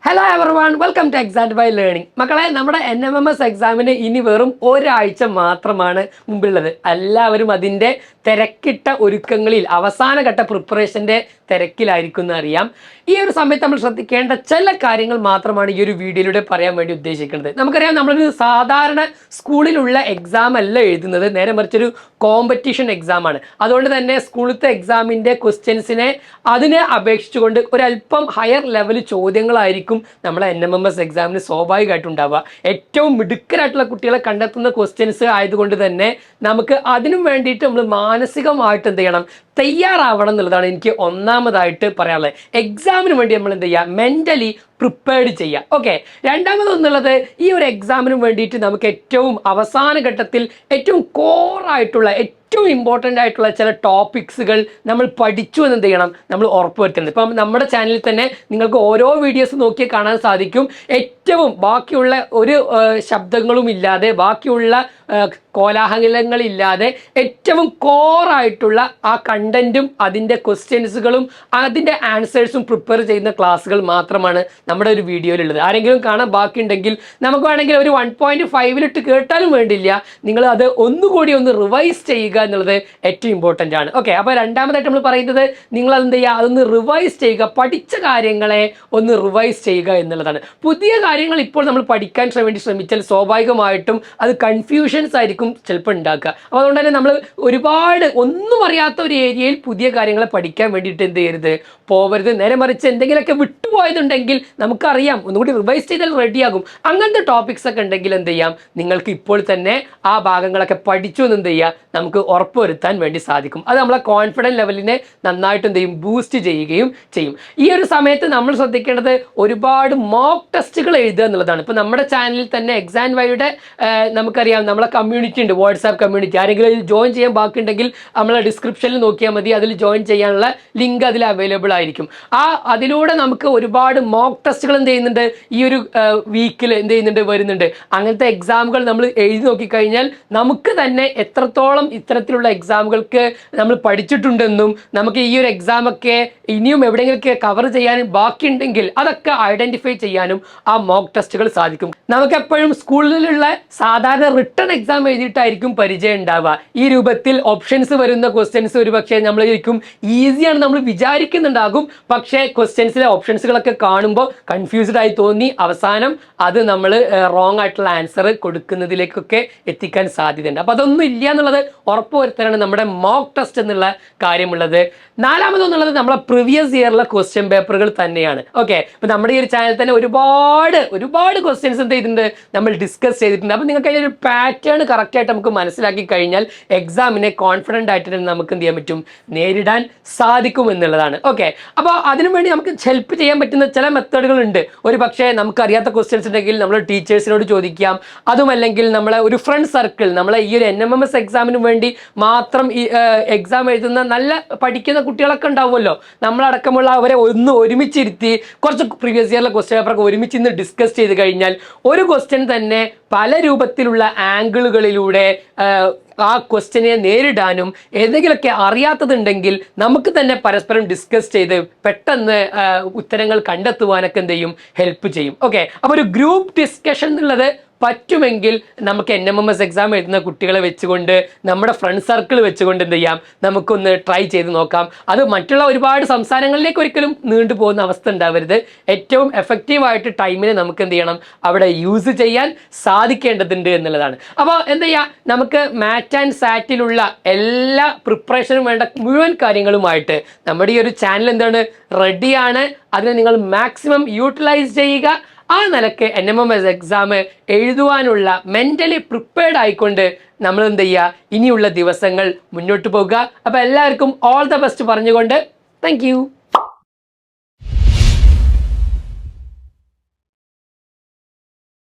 Hello everyone, welcome to exact by learning. മക്കളെ, നമ്മുടെ NMMS എക്സാമിന് ഇനി വെറും ഒരാഴ്ച മാത്രമാണ് മുമ്പുള്ളത്. എല്ലാവരും അതിൻ്റെ തിരക്കിട്ട ഒരുക്കങ്ങളിൽ അവസാനഘട്ട പ്രിപ്പറേഷൻ്റെ തിരക്കിലായിരിക്കും എന്ന് അറിയാം. ഈ ഒരു സമയത്ത് നമ്മൾ ശ്രദ്ധിക്കേണ്ട ചില കാര്യങ്ങൾ മാത്രമാണ് ഈ ഒരു വീഡിയോയിലൂടെ പറയാൻ വേണ്ടി ഉദ്ദേശിക്കുന്നത്. നമുക്കറിയാം, നമ്മളൊരു സാധാരണ സ്കൂളിലുള്ള എക്സാം അല്ല എഴുതുന്നത്, നേരെ മറിച്ചൊരു കോമ്പറ്റീഷൻ എക്സാമാണ്. അതുകൊണ്ട് തന്നെ സ്കൂളിലത്തെ എക്സാമിൻ്റെ ക്വസ്റ്റ്യൻസിനെ അതിനെ അപേക്ഷിച്ചുകൊണ്ട് ഒരല്പം ഹയർ ലെവൽ ചോദ്യങ്ങളായിരിക്കും നമ്മളെ NMMS എക്സാമിന് സ്വാഭാവികമായിട്ടും ഉണ്ടാവുക. ഏറ്റവും മിടുക്കരായിട്ടുള്ള കുട്ടികളെ കണ്ടെത്തുന്ന ക്വസ്റ്റ്യൻസ് ആയതുകൊണ്ട് തന്നെ നമുക്ക് അതിനും വേണ്ടിയിട്ട് നമ്മൾ മാനസികമായിട്ട് എന്ത് ചെയ്യണം, തയ്യാറാവണം എന്നുള്ളതാണ് എനിക്ക് ഒന്നാമതായിട്ട് പറയാനുള്ളത്. എക്സാമിന് വേണ്ടി നമ്മൾ എന്ത് ചെയ്യുക, മെൻ്റലി പ്രിപ്പയർഡ് ചെയ്യുക. ഓക്കെ, രണ്ടാമതൊന്നുള്ളത്, ഈ ഒരു എക്സാമിന് വേണ്ടിയിട്ട് നമുക്ക് ഏറ്റവും അവസാന ഘട്ടത്തിൽ ഏറ്റവും കോറായിട്ടുള്ള ഏറ്റവും ഇമ്പോർട്ടൻ്റ് ആയിട്ടുള്ള ചില ടോപ്പിക്സുകൾ നമ്മൾ പഠിച്ചു എന്ന് എന്ത് ചെയ്യണം, നമ്മൾ ഉറപ്പുവരുത്തുന്നത്. ഇപ്പം നമ്മുടെ ചാനലിൽ തന്നെ നിങ്ങൾക്ക് ഓരോ വീഡിയോസ് നോക്കിയാൽ കാണാൻ സാധിക്കും, ഏറ്റവും ബാക്കിയുള്ള ഒരു ശബ്ദങ്ങളും ഇല്ലാതെ, ബാക്കിയുള്ള കോലാഹലങ്ങളില്ലാതെ ഏറ്റവും കോറായിട്ടുള്ള ആ കണ്ടന്റും അതിൻ്റെ ക്വസ്റ്റ്യൻസുകളും അതിൻ്റെ ആൻസേഴ്സും പ്രിപ്പയർ ചെയ്യുന്ന ക്ലാസ്സുകൾ മാത്രമാണ് നമ്മുടെ ഒരു വീഡിയോയിലുള്ളത്. ആരെങ്കിലും കാണാൻ ബാക്കിയുണ്ടെങ്കിൽ നമുക്ക് വേണമെങ്കിൽ ഒരു 1.5 കേട്ടാലും വേണ്ടില്ല, നിങ്ങൾ അത് ഒന്നുകൂടി ഒന്ന് റിവൈസ് ചെയ്യുക എന്നുള്ളത് ഏറ്റവും ഇമ്പോർട്ടൻ്റ് ആണ്. ഓക്കെ, അപ്പോൾ രണ്ടാമതായിട്ട് നമ്മൾ പറയുന്നത്, നിങ്ങൾ അതെന്ത് ചെയ്യുക, അതൊന്ന് റിവൈസ് ചെയ്യുക, പഠിച്ച കാര്യങ്ങളെ ഒന്ന് റിവൈസ് ചെയ്യുക എന്നുള്ളതാണ്. പുതിയ കാര്യങ്ങൾ ഇപ്പോൾ നമ്മൾ പഠിക്കാൻ വേണ്ടി ശ്രമിച്ചാൽ സ്വാഭാവികമായിട്ടും അത് കൺഫ്യൂഷൻസ് ആയിരിക്കും ചിലപ്പോൾ ഉണ്ടാക്കുക. അപ്പോൾ അതുകൊണ്ട് തന്നെ നമ്മൾ ഒരുപാട് ഒന്നും അറിയാത്ത ഒരു ഏരിയയിൽ പുതിയ കാര്യങ്ങളെ പഠിക്കാൻ വേണ്ടിയിട്ട് എന്ത് ചെയ്യരുത്, പോവരുത്. നേരെ മറിച്ച് എന്തെങ്കിലുമൊക്കെ വിട്ടുപോയതുണ്ടെങ്കിൽ നമുക്കറിയാം, ഒന്നുകൂടി റിവൈസ് ചെയ്താൽ റെഡിയാകും. അങ്ങനത്തെ ടോപ്പിക്സ് ഒക്കെ ഉണ്ടെങ്കിൽ എന്ത് ചെയ്യാം, നിങ്ങൾക്ക് ഇപ്പോൾ തന്നെ ആ ഭാഗങ്ങളൊക്കെ പഠിച്ചു എന്ന് എന്ത് ചെയ്യുക, നമുക്ക് ഉറപ്പുവരുത്താൻ വേണ്ടി സാധിക്കും. അത് നമ്മളെ കോൺഫിഡൻസ് ലെവലിനെ നന്നായിട്ട് എന്ത് ചെയ്യും, ബൂസ്റ്റ് ചെയ്യുകയും ചെയ്യും. ഈ ഒരു സമയത്ത് നമ്മൾ ശ്രദ്ധിക്കേണ്ടത് ഒരുപാട് മോക്ക് ടെസ്റ്റുകൾ എഴുതുക എന്നുള്ളതാണ്. ഇപ്പോൾ നമ്മുടെ ചാനലിൽ തന്നെ എക്സാം വൈയുടെ നമുക്കറിയാം, നമ്മളെ കമ്മ്യൂണിറ്റി ഉണ്ട്, വാട്സാപ്പ് കമ്മ്യൂണിറ്റി. ആരെങ്കിലും അതിൽ ജോയിൻ ചെയ്യാൻ ബാക്കിയുണ്ടെങ്കിൽ നമ്മളെ ഡിസ്ക്രിപ്ഷനിൽ നോക്കിയാൽ മതി, അതിൽ ജോയിൻ ചെയ്യാനുള്ള ലിങ്ക് അതിൽ അവൈലബിൾ ആയിരിക്കും. അതിലൂടെ നമുക്ക് ഒരുപാട് മോക്ക് ടെസ്റ്റുകൾ എന്ത് ചെയ്യുന്നുണ്ട്, ഈ ഒരു വീക്കിൽ എന്ത് ചെയ്യുന്നുണ്ട്, വരുന്നുണ്ട്. അങ്ങനത്തെ എക്സാമുകൾ നമ്മൾ എഴുതി നോക്കിക്കഴിഞ്ഞാൽ നമുക്ക് തന്നെ എത്രത്തോളം ഇത്തരത്തിലുള്ള എക്സാമുകൾക്ക് നമ്മൾ പഠിച്ചിട്ടുണ്ടെന്നും, നമുക്ക് ഈ ഒരു എക്സാമൊക്കെ ഇനിയും എവിടെയെങ്കിലൊക്കെ കവർ ചെയ്യാനും ബാക്കിയുണ്ടെങ്കിൽ അതൊക്കെ ഐഡന്റിഫൈ ചെയ്യാനും ആ മോക്ക് ടെസ്റ്റുകൾ സാധിക്കും. നമുക്കെപ്പോഴും സ്കൂളിലുള്ള സാധാരണ റിട്ടൺ എക്സാം എഴുതിയിട്ടായിരിക്കും പരിചയം ഉണ്ടാവുക. ഈ രൂപത്തിൽ ഓപ്ഷൻസ് വരുന്ന ക്വസ്റ്റ്യൻസ് ഒരു പക്ഷേ നമ്മളായിരിക്കും ഈസിയാണ് നമ്മൾ വിചാരിക്കുന്നുണ്ടാകും, പക്ഷേ ക്വസ്റ്റ്യൻസിലെ ഓപ്ഷൻസുകളൊക്കെ കാണുമ്പോൾ കൺഫ്യൂസ്ഡ് ആയി തോന്നി അവസാനം അത് നമ്മൾ റോങ് ആയിട്ടുള്ള ആൻസർ കൊടുക്കുന്നതിലേക്കൊക്കെ എത്തിക്കാൻ സാധ്യതയുണ്ട്. അപ്പോൾ അതൊന്നും ഇല്ല എന്നുള്ളത് ഉറപ്പുവരുത്താനാണ് നമ്മുടെ മോക്ക് ടെസ്റ്റ് എന്നുള്ള കാര്യമുള്ളത്. നാലാമതെന്നുള്ളത് നമ്മളെ പ്രീവിയസ് ഇയറിലെ ക്വസ്റ്റ്യൻ പേപ്പറുകൾ തന്നെയാണ്. ഓക്കെ, ഇപ്പം നമ്മുടെ ഈ ഒരു ചാനൽ തന്നെ ഒരുപാട് ക്വസ്റ്റ്യൻസ് എന്ത് ചെയ്തിട്ടുണ്ട്, നമ്മൾ ഡിസ്കസ് ചെയ്തിട്ടുണ്ട്. അപ്പോൾ നിങ്ങൾക്ക് അതിൻ്റെ ഒരു പാറ്റേൺ കറക്റ്റായിട്ട് നമുക്ക് മനസ്സിലാക്കി കഴിഞ്ഞാൽ എക്സാമിനെ കോൺഫിഡൻ്റ് ആയിട്ട് നമുക്ക് എന്ത് ചെയ്യാൻ പറ്റും, നേരിടാൻ സാധിക്കും എന്നുള്ളതാണ്. ഓക്കെ, അപ്പോൾ അതിനുവേണ്ടി നമുക്ക് ഹെൽപ്പ് ചെയ്യാൻ പറ്റുന്ന ചില മെത്തേഡുകളുണ്ട്. ഒരു പക്ഷേ നമുക്കറിയാത്ത ക്വസ്റ്റ്യൻസ് ഉണ്ടെങ്കിൽ നമ്മൾ ടീച്ചേഴ്സിനോട് ചോദിക്കാം. അതുമല്ലെങ്കിൽ നമ്മളെ ഒരു ഫ്രണ്ട് സർക്കിൾ, നമ്മളെ ഈ ഒരു NMMS എക്സാമിന് വേണ്ടി മാത്രം ഈ എക്സാം എഴുതുന്ന നല്ല പഠിക്കുന്ന കുട്ടികളൊക്കെ ഉണ്ടാവുമല്ലോ, നമ്മളടക്കമുള്ള അവരെ ഒരുമിച്ചിരുത്തി കുറച്ച് പ്രീവിയസ് ഇയറിലെ ക്വസ്റ്റ്യൻ പേപ്പറൊക്കെ ഒരുമിച്ച് ഇന്ന് ഡിസ്കസ് ചെയ്ത് കഴിഞ്ഞാൽ ഒരു ക്വസ്റ്റ്യൻ തന്നെ പല രൂപത്തിലുള്ള ആംഗിളുകളിലൂടെ ആ ക്വസ്റ്റ്യനെ നേരിടാനും, ഏതെങ്കിലുമൊക്കെ അറിയാത്തതുണ്ടെങ്കിൽ നമുക്ക് തന്നെ പരസ്പരം ഡിസ്കസ് ചെയ്ത് പെട്ടെന്ന് ഉത്തരങ്ങൾ കണ്ടെത്തുവാനൊക്കെ എന്ത് ചെയ്യും, ഹെൽപ്പ് ചെയ്യും. ഓക്കെ, അപ്പോൾ ഒരു ഗ്രൂപ്പ് ഡിസ്കഷൻ എന്നുള്ളത് പറ്റുമെങ്കിൽ നമുക്ക് NMMS എക്സാം എഴുതുന്ന കുട്ടികളെ വെച്ചുകൊണ്ട്, നമ്മുടെ ഫ്രണ്ട് സർക്കിൾ വെച്ചുകൊണ്ട് എന്ത് ചെയ്യാം, നമുക്കൊന്ന് ട്രൈ ചെയ്ത് നോക്കാം. അത് മറ്റുള്ള ഒരുപാട് സംസ്ഥാനങ്ങളിലേക്ക് ഒരിക്കലും നീണ്ടു പോകുന്ന അവസ്ഥ ഉണ്ടാവരുത്. ഏറ്റവും എഫക്റ്റീവായിട്ട് ടൈമിനെ നമുക്ക് എന്ത് ചെയ്യണം, അവിടെ യൂസ് ചെയ്യാൻ സാധിക്കേണ്ടതുണ്ട് എന്നുള്ളതാണ്. അപ്പോൾ എന്ത് ചെയ്യുക, നമുക്ക് മാറ്റ് ആൻഡ് സാറ്റിലുള്ള എല്ലാ പ്രിപ്പറേഷനും വേണ്ട മുഴുവൻ കാര്യങ്ങളുമായിട്ട് നമ്മുടെ ഈ ഒരു ചാനൽ എന്താണ്, റെഡിയാണ്. അതിനെ നിങ്ങൾ മാക്സിമം യൂട്ടിലൈസ് ചെയ്യുക. ആ നിലക്ക് NMMS എക്സാം എഴുതുവാനുള്ള മെൻ്റലി പ്രിപ്പയർഡ് ആയിക്കൊണ്ട് നമ്മൾ എന്ത് ചെയ്യുക, ഇനിയുള്ള ദിവസങ്ങൾ മുന്നോട്ട് പോകുക. അപ്പോൾ എല്ലാവർക്കും ഓൾ ദ ബെസ്റ്റ് പറഞ്ഞുകൊണ്ട് താങ്ക് യു.